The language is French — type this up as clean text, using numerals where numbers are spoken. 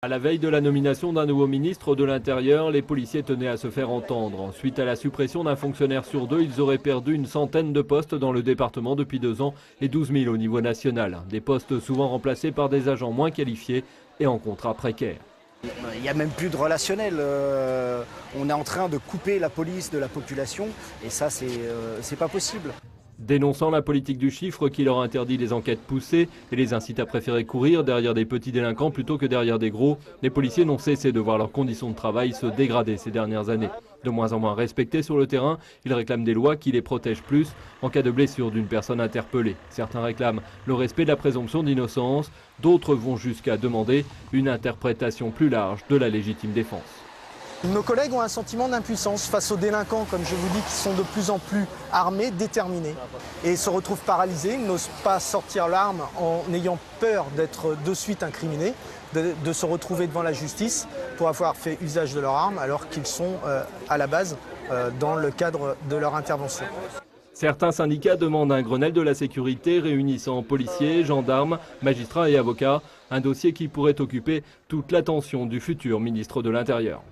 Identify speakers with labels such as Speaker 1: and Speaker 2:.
Speaker 1: À la veille de la nomination d'un nouveau ministre de l'Intérieur, les policiers tenaient à se faire entendre. Suite à la suppression d'un fonctionnaire sur deux, ils auraient perdu une centaine de postes dans le département depuis 2 ans et 12 000 au niveau national. Des postes souvent remplacés par des agents moins qualifiés et en contrat précaire.
Speaker 2: Il n'y a même plus de relationnel. On est en train de couper la police de la population et ça, c'est pas possible.
Speaker 1: Dénonçant la politique du chiffre qui leur interdit les enquêtes poussées et les incite à préférer courir derrière des petits délinquants plutôt que derrière des gros, les policiers n'ont cessé de voir leurs conditions de travail se dégrader ces dernières années. De moins en moins respectés sur le terrain, ils réclament des lois qui les protègent plus en cas de blessure d'une personne interpellée. Certains réclament le respect de la présomption d'innocence, d'autres vont jusqu'à demander une interprétation plus large de la légitime défense.
Speaker 3: Nos collègues ont un sentiment d'impuissance face aux délinquants, comme je vous dis, qui sont de plus en plus armés, déterminés, et se retrouvent paralysés, ils n'osent pas sortir l'arme en ayant peur d'être de suite incriminés, de se retrouver devant la justice pour avoir fait usage de leur arme alors qu'ils sont à la base dans le cadre de leur intervention.
Speaker 1: Certains syndicats demandent un Grenelle de la sécurité réunissant policiers, gendarmes, magistrats et avocats, un dossier qui pourrait occuper toute l'attention du futur ministre de l'Intérieur.